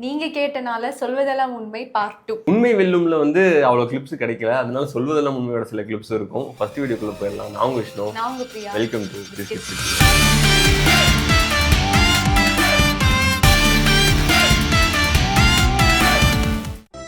நீங்க கேட்டனால சொல்வதெல்லாம் உண்மை பார்ட் 2. உண்மை வெல்லும்ல வந்து அவ்வளவு கிளிப்ஸ் கிடைக்கல, அதனால சொல்வதெல்லாம் உண்மையோட சில கிளிப்ஸ் இருக்கும். ஃபர்ஸ்ட் வீடியோக்குள்ள போயிடலாம். நான் உங்க விஷ்ணு, நான் உங்க பிரியா. Welcome to biscuit.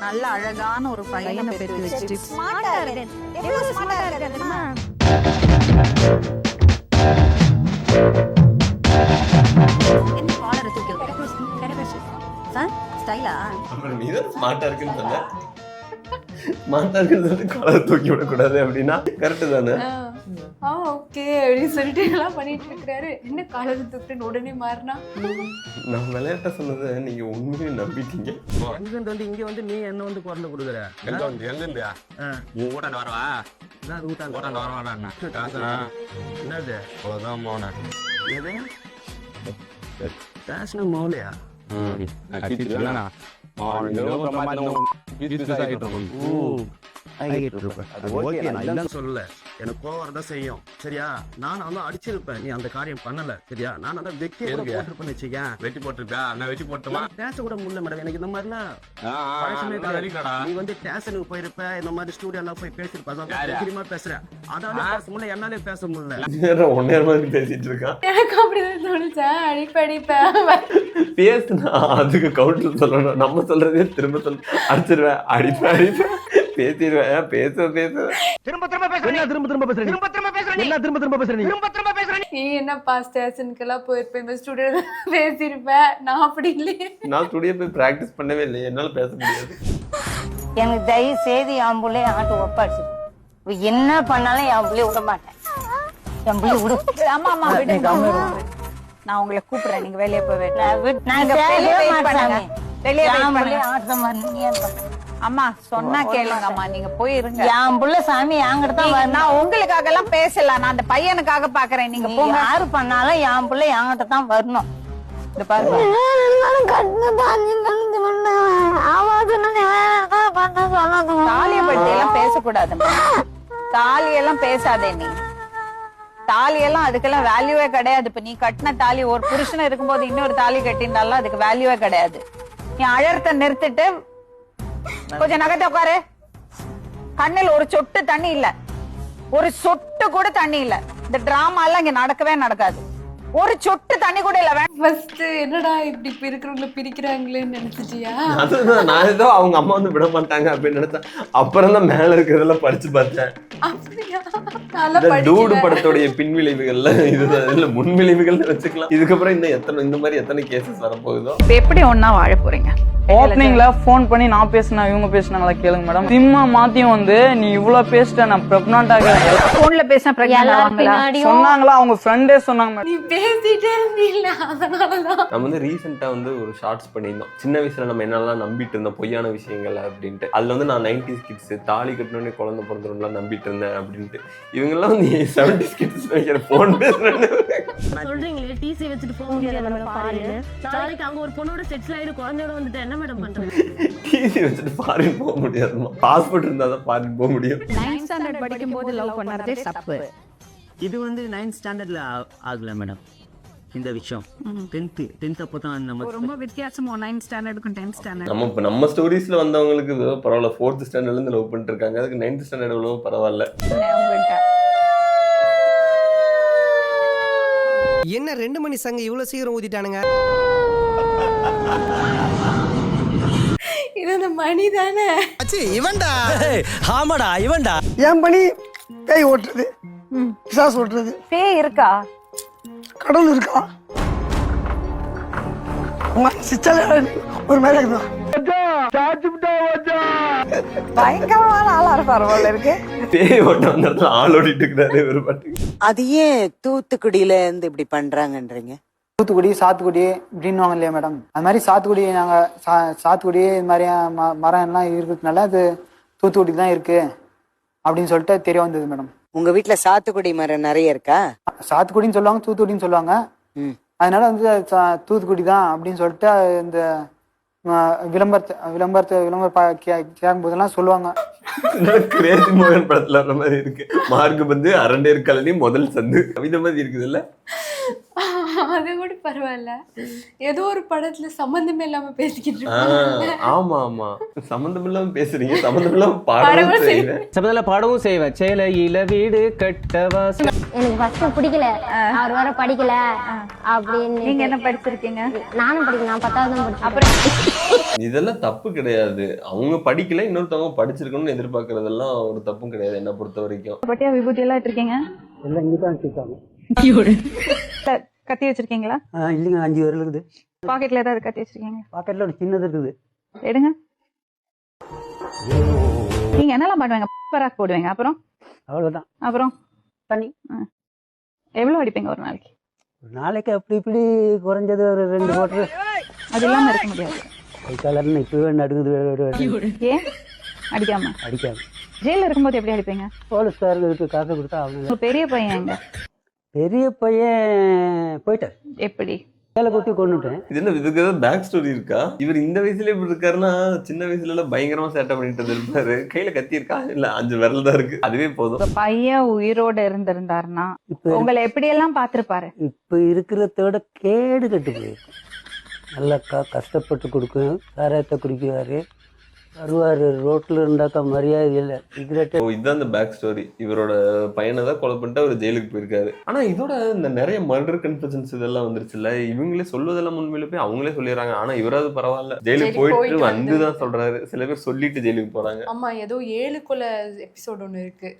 நல்ல அழகான ஒரு பையனை பெற்று வச்சுட்டு ஸ்மார்ட்டா இருக்கு. எவ்வளவு ஸ்மார்ட்டா இருக்கு தெரியுமா? என்ன காலரை தூக்கி ஸ்டைலா அப்புறம் நீ தான் ஸ்மார்ட்டா இருக்குன்னு சொன்ன. ஸ்மார்ட்டா இருக்குன்னு காலரை தூக்கி விடக்கூடாது அப்படின்னா கரெக்டு தானே? ஓகே அப்படின்னு சொல்லிட்டு எல்லாம் பண்ணிட்டு இருக்காரு. என்ன காலரை தூக்குன்னு உடனே மாறினா? நான் விளையாட்ட சொன்னதை நீங்க உண்மையை நம்பிட்டீங்க. வந்து இங்க வந்து நீ என்ன வந்து குரல கொடுக்குற? எங்க வந்து எங்க இருந்தியா? நீ ஊட்டாண்டு வரவா? நான் ஊட்டாண்டு வரவாடா? என்னது அவ்வளவுதான் மோன. எது பேசணும் மௌலியா? கிச்சுலனா சொல்லல, எனக்கு கோவம் வரதான் செய்யும். சரியா? நான் வந்து அடிச்சிருப்பேன், நீ அந்த காரியம் பண்ணல. சரியா? நான் அதான் வெட்டி போட்டுருப்பேன்னு வச்சுக்கேன். வெட்டி போட்டுருப்பியா? நான் வெட்டி போட்டுமா? பேச கூட முடியல மேடம் எனக்கு இந்த மாதிரிலாம். நீ வந்து ஸ்டேஷனுக்கு போயிருப்ப, இந்த மாதிரி ஸ்டூடியோலாம் போய் பேசிருப்பா பேசுறேன். அதால பேச முடியல, என்னாலே பேச முடியல. ஒன்னே மாதிரி பேசிட்டு இருக்கான். எனக்கு அப்படிதான் தோணுச்சா? அடிப்படிப்பேன் பேசுனா அதுக்கு கவுண்டர் சொல்லணும். நம்ம சொல்றதே திரும்ப சொல்ல அடிச்சிருவேன், அடிப்பேன் பேசிடுவேன். நீ என்னப்பா ஸ்டேஷனுக்கெல்லாம் போயிருப்பேன், ஸ்டூடியோ பேசியிருப்பேன். நான் அப்படி இல்லையே. நான் ஸ்டூடியோ போய் பிராக்டிஸ் பண்ணவே இல்லை, என்னால பேச முடியாது. எனக்கு தயவு செய்து என் பிள்ளைய ஆட்டு ஒப்பாச்சு. என்ன பண்ணாலும் என் பிள்ளைய விட மாட்டேன். என் பிள்ளைய விடு. ஆமா ஆமா விடுங்க. நான் உங்களை கூப்பிடுறேன், நீங்க வெளியே போய் அம்மா சொன்னா கேளுங்க. அம்மா நீங்க போயிருங்க. என் புள்ள சாமி என்கிட்ட தான் வரணும். நான் உங்களுக்காக எல்லாம் பேசல, நான் அந்த பையனுக்காக பாக்குறேன். நீங்க போங்க. யாரு பண்ணாலும் என் புள்ள என்கிட்ட தான் வரணும். இந்த பாருங்க, தாலிய பத்தி எல்லாம் பேசக்கூடாது. தாலியெல்லாம் பேசாதே நீ. தாலியெல்லாம் அதுக்கெல்லாம் வேல்யூவே கிடையாது. இப்ப நீ கட்டின தாலி ஒரு புருஷன் இருக்கும்போது இன்னொரு தாலி கட்டினாலும் அதுக்கு வேல்யூவே கிடையாது. நீ அழறத நிறுத்திட்டு கொஞ்சம் நகத்தை உட்காரு. கண்ணில் ஒரு சொட்டு தண்ணி இல்ல, ஒரு சொட்டு கூட தண்ணி இல்ல. இந்த டிராமா எல்லாம் இங்க நடக்கவே நடக்காது. ஒரு சொட்டு தண்ணி கூட இல்ல. ஃபர்ஸ்ட் என்னடா இப்படி இருக்கிறவங்களை பிரிக்கிறாங்களேன்னு நினைச்சிட்டியா? அதுதான் நான் ஏதோ அவங்க அம்மா வந்து விட மாட்டாங்க அப்படின்னு நினைச்சேன். அப்புறம் தான் மேல இருக்கிறதெல்லாம் படிச்சு பார்த்தேன். டூடு படத்தோடைய பின்விளைவுகள்ல இதுதான், இல்ல முன்விளைவுகள்னு வச்சுக்கலாம். இதுக்கப்புறம் இந்த மாதிரி எத்தனை கேசஸ் வரப்போகுதோ. எப்படி ஒன்னா வாழ போறீங்க? ஓப்பனிங்ல போன் பண்ணி நான் பேசினா இவங்க பேசினாங்களா கேளுங்க மேடம். சிம்மா மாத்தியும் வந்து நீ இவ்வளவு பேசிட்ட, நான் பிரெக்னன்ட் ஆகிறேன். போன்ல பேசினா பிரெக்னன்ட் சொன்னாங்களா? அவங்க ஃப்ரெண்டே சொன்னாங்க. நீ பேசிட்டே இருந்தீல்ல, அதனாலதான். நம்ம வந்து ரீசெண்டா வந்து ஒரு ஷார்ட்ஸ் பண்ணியிருந்தோம். சின்ன வயசுல நம்ம என்னெல்லாம் நம்பிட்டு இருந்தோம் பொய்யான விஷயங்கள் அப்படின்ட்டு. அதுல வந்து நான் 90s கிட்ஸ் தாலி கட்டணும்னு குழந்தை பிறந்தவங்கலாம் நம்பிட்டு இருந்தேன் அப்படின்ட்டு. இவங்க எல்லாம் வந்து 70s கிட்ஸ் வைக்கிற போன் பேசுறேன்னு சொல்றீங்களே. டிசி வச்சுட்டு போக முடியாது பாருங்க. நாளைக்கு அங்க ஒரு பொண்ணோட செட்டில் ஆயிடு, குழந்தையோட வந்துட்டு என்ன மேடம் பண்றது? டிசி வச்சுட்டு ஃபாரின் போக முடியாதுமா. பாஸ்போர்ட் இருந்தா தான் ஃபாரின் போக முடியும். 9th ஸ்டாண்டர்ட் படிக்கும் போது லவ் பண்ணறதே தப்பு. இது வந்து 9th ஸ்டாண்டர்ட்ல ஆகல மேடம் இந்த விஷயம். 10th அப்பதான் நம்ம ரொம்ப வித்தியாசமோ 9th ஸ்டாண்டர்டுக்கும் 10th ஸ்டாண்டர்ட். நம்ம ஸ்டோரிஸ்ல வந்தவங்களுக்கு பரவாயில்ல, 4th ஸ்டாண்டர்ட்ல இருந்து லவ் பண்ணிட்டு இருக்காங்க. அதுக்கு 9th ஸ்டாண்டர்ட் எவ்வளவு பரவாயில்ல. என்ன 2 மணி சங்க இவ்வளவு சீக்கிரம் ஊதிட்டானுங்க? இது அந்த மணி தானே? இவன்டா. ஆமாடா இவன்டா. என் பணி பேய் ஓட்டுறது, பிசாசு ஓட்டுறது. பேய் இருக்கா? கடவுள் இருக்கா? ஒரு மேல பயங்கரமான ஆளா இருப்பாரு போல இருக்கு. பேய் ஓட்ட வந்தா ஆள் ஓடிட்டு இருக்கிறாரு ஒரு பாட்டு. அது ஏன் தூத்துக்குடியில இருந்து இப்படி பண்றாங்கன்றீங்க? தூத்துக்குடி சாத்துக்குடி இப்படின்னு இல்லையா மேடம்? அது மாதிரி சாத்துக்குடி நாங்க சாத்துக்குடி இது மாதிரி மரம் எல்லாம் இருக்கிறதுனால அது தூத்துக்குடி தான் இருக்கு அப்படின்னு சொல்லிட்டு தெரிய வந்தது மேடம். உங்க வீட்டுல சாத்துக்குடி மரம் நிறைய இருக்கா? சாத்துக்குடின்னு சொல்லுவாங்க, தூத்துக்குடின்னு சொல்லுவாங்க. அதனால வந்து தூத்துக்குடி தான் அப்படின்னு சொல்லிட்டு இந்த விளம்பரம் கேட்கும் போதெல்லாம் சொல்லுவாங்க. கிரேசி மோகன் படத்துல வர மாதிரி இருக்கு. மார்க் வந்து அரண்டேர் காலனி முதல் சந்து கவிதை மாதிரி இருக்குது இல்ல? அது கூட பரவாயில்ல. ஏதோ ஒரு படத்துல சம்பந்தமே இல்லாம பேசிக்கிட்டு இருப்பாங்க. ஆமா ஆமா, சம்பந்தம் இல்லாம பேசுறீங்க, சம்பந்தம் இல்லாம பாடவும் செய்வேன். சம்பந்தம் பாடவும் செய்வேன். சேலையில வீடு கட்டவா. எனக்கு ஃபர்ஸ்ட் பிடிக்கல, அவர் வர படிக்கல அப்படின்னு. நீங்க என்ன படிச்சிருக்கீங்க? நானும் படிக்கல, நான் 10வது தான் படிச்சேன். அப்புறம் இதெல்லாம் தப்பு கிடையாது. அவங்க படிக்கல, இன்னொருத்தவங்க படிச்சிருக்கணும்னு எதிர்பார்க்கறதெல்லாம் ஒரு தப்பும் கிடையாது என்ன பொறுத்த வரைக்கும். பட்டியா விபூதி எல்லாம் எடுத்திருக்கீங்க? எல்லாம் இங்கே தான் வச்சுருக்காங்க. கத்தி வச்சிருக்கீங்களா? இல்லைங்க, 5 விரல் இருக்குது. பாக்கெட்ல ஏதாவது கத்தி வச்சிருக்கீங்க? பாக்கெட்டில் ஒரு சின்னது இருக்குது. எடுங்க. நீங்க என்னெல்லாம் பண்ணுவீங்க? பராக் போடுவீங்க, அப்புறம் அவ்வளோதான். அப்புறம் தண்ணி. எவ்வளவு அடிப்பீங்க ஒரு நாளைக்கு? ஒரு நாளைக்கு அப்படி இப்படி குறைஞ்சது ஒரு 2 போட்டு. அது இல்லாம இருக்க முடியாது. கை காலன்னு இப்பவே நடுங்குது. ஏன் அடிக்காம? அடிக்காது. ஜெயில இருக்கும்போது எப்படி அடிப்பீங்க? போலீஸ்காரர்களுக்கு காசு கொடுத்தா அவங்க. உங்க பெரிய பையன் எங்க? பெரிய பையன் போயிட்டார். எப்படி? வேலை கொட்டி கொண்டுட்டேன். இது என்ன, இதுக்கு ஏதாவது பேக் ஸ்டோரி இருக்கா? இவர் இந்த வயசுல இப்படி இருக்காருன்னா சின்ன வயசுல எல்லாம் பயங்கரமா சேட்டை பண்ணிட்டு இருப்பாரு. கையில கத்தி இருக்கா? இல்ல 5 விரல் தான் இருக்கு, அதுவே போதும். உங்க பையன் உயிரோட இருந்திருந்தாருன்னா உங்களை எப்படி எல்லாம் பாத்துருப்பாரு? இப்ப இருக்கிறதோட கேடு கட்டு போயிருக்கு. நல்லா கஷ்டப்பட்டு கொடுக்கும், சாராயத்தை குடிக்குவாரு, வருவாரு. ரோட்ல இருந்தாக்கா மரியாதை இல்லை, சிகரெட். இதுதான் இந்த பேக் ஸ்டோரி. இவரோட பையனை தான் கொலை பண்ணிட்டு அவர் ஜெயிலுக்கு போயிருக்காரு. ஆனா இதோட இந்த நிறைய மர்டர் கன்ஃபெஷன்ஸ் இதெல்லாம் வந்துருச்சுல்ல, இவங்களே சொல்வதெல்லாம் உண்மையில போய் அவங்களே சொல்லிடுறாங்க. ஆனா இவராது பரவாயில்ல, ஜெயிலுக்கு போயிட்டு வந்துதான் சொல்றாரு. சில பேர் சொல்லிட்டு ஜெயிலுக்கு போறாங்க. ஆமா, ஏதோ 7 கொலை எபிசோட் ஒண்ணு இருக்கு.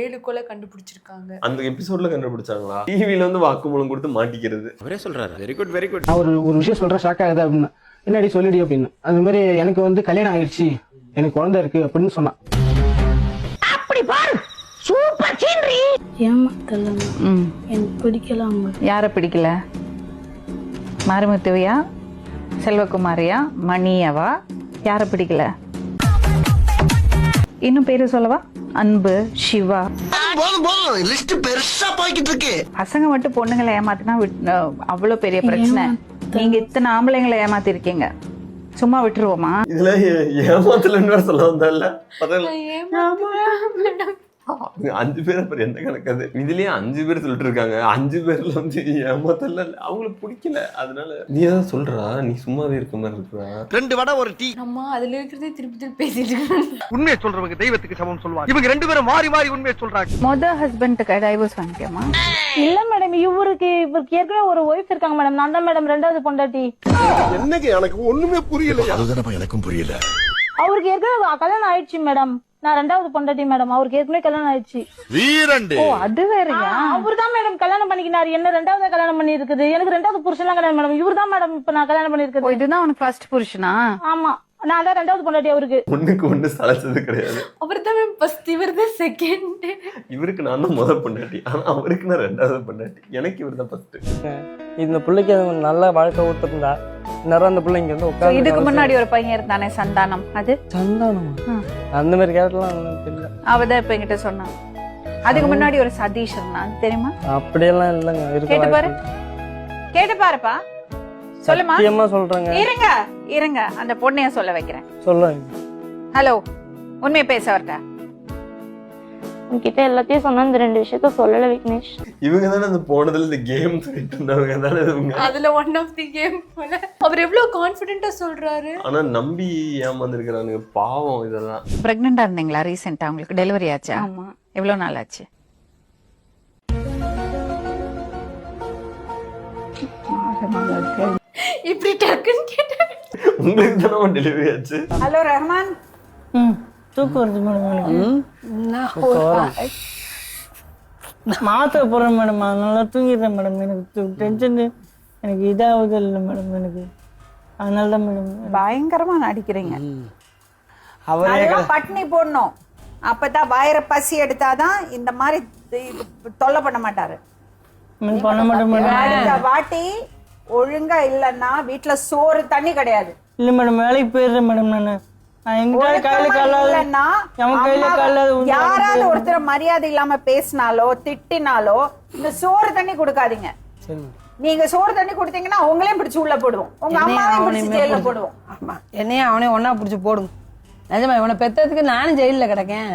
7 கொலை கண்டுபிடிச்சிருக்காங்க. அந்த எபிசோட்ல கண்டுபிடிச்சாங்களா? டிவில வந்து வாக்குமூலம் கொடுத்து மாட்டிக்கிறது. அவரே சொல்றாரு, வெரி குட் வெரி குட். நான் ஒரு விஷயம் சொல்றேன், ஷாக் ஆகுது அப்படின்னு. என்னடி சொல்லிடி அப்படின்னு. அது மாதிரி எனக்கு வந்து கல்யாணம் ஆயிடுச்சு, எனக்கு குழந்தை இருக்கு அப்படின்னு சொன்னான். அப்படி பாரு, சூப்பர் சீனரி. ஏமாத்தலாம், எனக்கு பிடிக்கல. யார பிடிக்கல? மாரிமுத்துவையா, செல்வகுமாரியா, மணியவா? யார பிடிக்கல? இன்னும் பேரு சொல்லவா? அன்பு, சிவா. லிஸ்ட் பெருசா போய்கிட்டு இருக்கு. பசங்க மட்டும் பொண்ணுங்களை ஏமாத்தினா அவ்வளவு பெரிய பிரச்சனை. நீங்க இத்தனை ஆம்பளைங்களை ஏமாத்திருக்கீங்க, சும்மா விட்டுருவோமா? இதுல ஏமாத்தலன்னு சொல்ல வந்தால 5 பேர் அப்புறம் என்ன கணக்காது? இதுலயே 5 பேர் சொல்லிட்டு இருக்காங்க. 5 பேர்ல வந்து ஏமாத்தல, அவங்களுக்கு பிடிக்கல. அதனால நீ ஏதாவது சொல்றா, நீ சும்மாவே இருக்க மாதிரி இருக்கிறா. 2 வடை ஒரு டீ. நம்ம அதுல இருக்கிறதே திருப்பி திருப்பி பேசிட்டு இருக்காங்க. உண்மையை சொல்றவங்க தெய்வத்துக்கு சமம் சொல்லுவாங்க. இவங்க 2 பேரும் மாறி மாறி உண்மையை சொல்றாங்க. மொத ஹஸ்பண்டுக்கு டைவர்ஸ் வாங்கிக்கமா? இல்ல மேடம், இவருக்கு ஏற்கனவே ஒரு ஒய்ஃப் இருக்காங்க மேடம். நான் தான் மேடம் 2வது பொண்டாட்டி. என்னங்க எனக்கு ஒண்ணுமே புரியல. அதுதானப்பா எனக்கும் புரியல. அவருக்கு ஏற்கனவே கல்யாணம் ஆயிடுச்சு மேடம். நான் 2வது பொண்டாட்டி மேடம். அவருக்கு ஏற்கனவே கல்யாணம் ஆயிடுச்சு. வீரண்டு. ஓ, அது வேறயா? அவர் தான் மேடம் கல்யாணம் பண்ணிக்கினாரு. என்ன 2வது கல்யாணம் பண்ணி இருக்குது. எனக்கு 2வது புருஷன்லாம் கிடையாது மேடம். இவர் தான் மேடம் இப்ப நான் கல்யாணம் பண்ணிருக்கேன். இதுதான் உனக்கு ஃபர்ஸ்ட் புருஷனா? ஆமா, நான் தான் 2வது பொண்டாட்டி அவருக்கு. ஒண்ணுக்கு ஒண்ணு சளைச்சது கிடையாது. அவர் தான் ஃபர்ஸ்ட், இவர் தான் செகண்ட். இவருக்கு நான் தான் முதல் பொண்டாட்டி, ஆனா அவருக்கு நான் 2வது பொண்டாட்டி. எனக்கு இவர் தான் ஃபர்ஸ்ட். இந்த பிள்ளைக்கு நல்ல வாழ்க்கை கொடுத்துருந்தா நேரம் அந்த பிள்ளை இங்க வந்து உட்கார்ந்து. இதுக்கு முன்னாடி ஒரு பையன் இருந்தானே, சந்தானம். அது சந்தானம் அந்த மாதிரி கேரட்லாம் தெரியல. அவதான் இப்ப என்கிட்ட சொன்னான். அதுக்கு முன்னாடி ஒரு சதீஷ் இருந்தான், தெரியுமா? அப்படியெல்லாம் இல்லைங்க. கேட்டு பாரு, கேட்டு பாருப்பா. சொல்லுமா? சத்தியமா சொல்றேங்க. இருங்க அந்த பொண்ணைய சொல்ல வைக்கிறேன். சொல்லுங்க. ஹலோ, உண்மையை பேச வரட்ட. உன்கிட்ட எல்லாத்தையும் சொன்னா இந்த 2 விஷயத்த சொல்லல விக்னேஷ். இவங்க தானே அந்த போனதுல இந்த கேம் சொல்லிட்டு இருந்தவங்க தானே இவங்க. அதுல ஒன் ஆஃப் தி கேம் போல. அவர் எவ்வளவு கான்ஃபிடென்ட்டா சொல்றாரு. ஆனா நம்பி ஏமாந்துருக்கானுங்க, பாவம். இதெல்லாம் பிரெக்னெண்டா இருந்தீங்களா ரீசெண்டா? உங்களுக்கு டெலிவரி ஆச்சா? ஆமா. எவ்வளவு நாள் ஆச்சு? இப்படி டக்குன்னு கேட்டாங்க. உங்களுக்கு தானே டெலிவரி ஆச்சு. ஹலோ ரஹ்மான். தூக்கம் வருது மேடம் எனக்கு. மாத்திரை போடுறேன் மேடம், நல்லா தூங்கிடுறேன் மேடம். எனக்கு டென்ஷன், எனக்கு இதாகுது இல்லை மேடம் எனக்கு. அதனால தான் மேடம். பயங்கரமா நடிக்கிறீங்க. அவரே பட்னி போடணும், அப்பதான் வயிற பசி எடுத்தாதான் இந்த மாதிரி தொல்லை பண்ண மாட்டாரு. பண்ண மாட்டேன் மேடம். அடுத்த வாட்டி ஒழுங்கா இல்லன்னா வீட்டுல சோறு தண்ணி கிடையாது. இல்ல மேடம், வேலைக்கு போயிடுறேன் மேடம். யாராவது ஒருத்தர் மரியாதை இல்லாம பேசினாலோ திட்டினாலோ இந்த சோறு தண்ணி கொடுக்காதீங்க. நீங்க சோறு தண்ணி கொடுத்தீங்கன்னா அவங்களையும் பிடிச்சு உள்ள போடுவோம், உங்க அம்மாவையும் பிடிச்சு ஜெயில போடுவோம். என்னையும் அவனையும் ஒன்னா பிடிச்சு போடும். நிஜமா இவனை பெத்ததுக்கு நானும் ஜெயில கிடக்கேன்.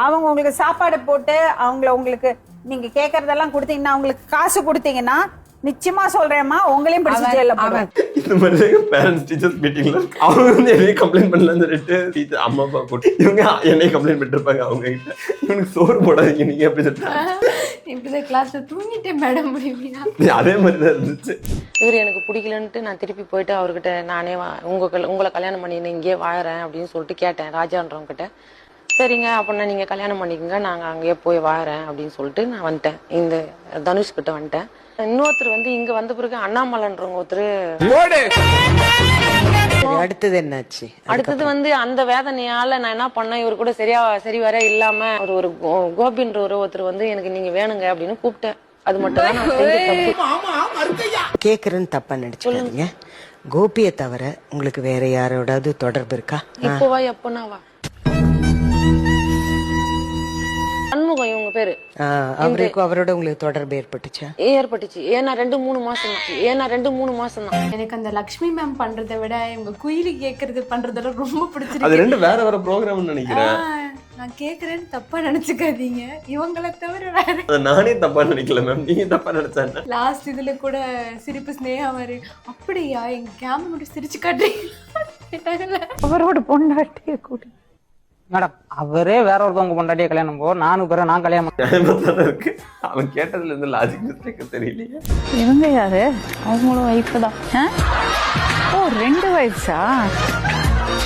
அவங்க உங்களுக்கு சாப்பாடு போட்டு அவங்கள உங்களுக்கு நீங்க கேக்குறதெல்லாம் கொடுத்தீங்கன்னா, அவங்களுக்கு காசு கொடுத்தீங்கன்னா நிச்சயமா சொல்றேம்மா, உங்களையும் பிடிச்சி ஜெயில்ல போடுவேன். இந்த மாதிரி பேரண்ட்ஸ் டீச்சர்ஸ் மீட்டிங்ல அவங்க வந்து என்னைய கம்ப்ளைண்ட் பண்ணலான்னு சொல்லிட்டு டீச்சர் அம்மா அப்பா போட்டு இவங்க என்னைய கம்ப்ளைண்ட் பண்ணிருப்பாங்க அவங்க கிட்ட, இவனுக்கு சோறு போடாதீங்க நீங்க அப்படி சொல்லிட்டாங்க. இப்படிதான் கிளாஸ்ல தூங்கிட்டேன் மேடம் அப்படின்னா அதே மாதிரி தான் இருந்துச்சு. இவர் எனக்கு பிடிக்கலன்ட்டு நான் திருப்பி போயிட்டு அவர்கிட்ட நானே உங்களை கல்யாணம் பண்ணி இங்கேயே வாழறேன் அப்படின்னு சொல்லிட்டு கேட்டேன் ராஜான்றவங்க கிட்ட. சரிங்க அப்படின்னா நீங்க கல்யாணம் பண்ணிக்கோங்க, நாங்க அங்கேயே போய் வாழறேன் அப்படின்னு சொல்லிட்டு நான் வந்துட்டேன். இந்த தனுஷ் கிட்ட வந்துட்டேன். இன்னொருத்தர் வந்து இங்க வந்த பிறகு அண்ணாமலைன்றவங்க ஒருத்தர். அடுத்தது என்னாச்சு? அடுத்தது வந்து அந்த வேதனையால நான் என்ன பண்ணேன், இவர் கூட சரி வர இல்லாம ஒரு கோபின்ற ஒருத்தர் வந்து எனக்கு நீங்க வேணுங்க அப்படின்னு கூப்பிட்டேன். அது மட்டும் தான் நான் செஞ்ச தப்பு. கேக்குறேன்னு தப்பா நினைச்சுக்காதீங்க. கோபியை தவிர உங்களுக்கு வேற யாரோடாவது தொடர்பு இருக்கா? இப்போவா எப்பனாவா? சண்முகம் இவங்க பேரு. அவரோட உங்களுக்கு தொடர்பு ஏற்பட்டுச்சா? ஏற்பட்டுச்சு. ஏன்னா 2-3 மாசம் தான். எனக்கு அந்த லக்ஷ்மி மேம் பண்றதை விட இவங்க குயிலி கேக்குறது பண்றதெல்லாம் ரொம்ப பிடிச்சிருக்கு. அது ரெண்டு வேற ப்ரோக்ராம்னு நினைக்கிறேன். நான் கேக்குறேன்னு தப்பா நினைச்சுக்காதீங்க, இவங்களை தவிர வேற. நானே தப்பா நினைக்கல மேம், நீங்க தப்பா நினைச்சேன். லாஸ்ட் இதுல கூட சிரிப்பு ஸ்னேகா மாதிரி அப்படியா எங்க கேமரா மட்டும் சிரிச்சு காட்டுறீங்க. அவரோட பொண்டாட்டிய கூட்டி மேடம் அவரே வேற ஒருத்தவங்க பொண்டாட்டியே கல்யாணம் போ, நானும் பிறகு நான் கல்யாணம் இருக்கு. அவன் கேட்டதுல இருந்து லாஜிக் மிஸ்டேக் தெரியலையே. இவங்க யாரு? அவங்களும் ஒய்ஃப் தான். ஓ 2 வைஃப்ஸா?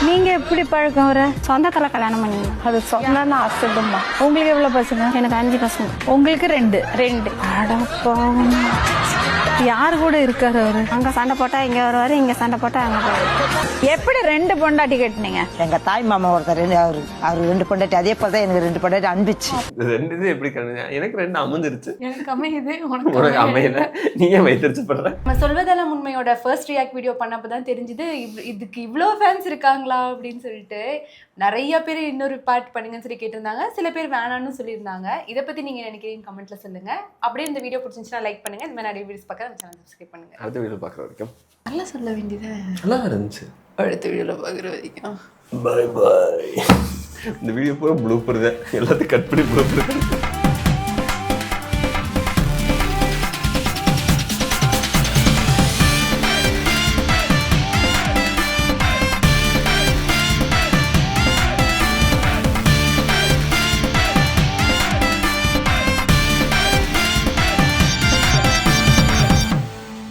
நீங்க எப்படி பழக்கம் வர? சொந்தக்கார கல்யாணம் பண்ணி. அது சொன்னா அசடுமா. உங்களுக்கு எவ்வளவு பசங்க? எனக்கு 5 பசங்க. உங்களுக்கு 2. அடப்பா, யாரு கூட இருக்காரு அவரு? அங்க சண்டை போட்டா இங்க வருவாரு, இங்க சண்டை போட்டா அங்க போவாரு. எப்படி 2 பொண்டாட்டி கட்டினீங்க? எங்க தாய் மாமா ஒருத்தர் அவரு 2 பொண்டாட்டி, அதே போலதான் எனக்கு 2 பொண்டாட்டி அனுப்பிச்சு. ரெண்டு இது எப்படி எனக்கு 2 அமைஞ்சிருச்சு. எனக்கு அமையுது, உனக்கு அமையல, நீங்க வைத்திருச்சு பண்ற. நம்ம சொல்வதெல்லாம் உண்மையோட ஃபர்ஸ்ட் ரியாக்ட் வீடியோ பண்ணப்பதான் தெரிஞ்சது இதுக்கு இவ்வளோ ஃபேன்ஸ் இருக்காங்களா அப்படின்னு சொல்லிட்டு. நிறைய பேர் இன்னொரு பார்ட் பண்ணுங்கன்னு சொல்லி கேட்டிருந்தாங்க, சில பேர் வேணான்னு சொல்லியிருந்தாங்க. இதை பத்தி நீங்க நினைக்கிறீங்க கமெண்ட்ல சொல்லுங்க. அப்படியே இந்த வீடியோ பிடிச்சிருந்துச்சுன்னா லைக் பண்ணுங்க. இந்த மாதிரி நிறைய வீடியோஸ் பார்க்க நம்ம சேனல் சப்ஸ்கிரைப் பண்ணுங்க. அடுத்த வீடியோ பார்க்குற வரைக்கும் நல்லா சொல்ல வேண்டியது நல்லா இருந்துச்சு. அடுத்த வீடியோல பார்க்குற வரைக்கும் பாய் பாய். இந்த வீடியோ பூரா ப்ளூப்பர் தான், எல்லாத்தையும் கட் பண்ணி ப்ளூப்பர்.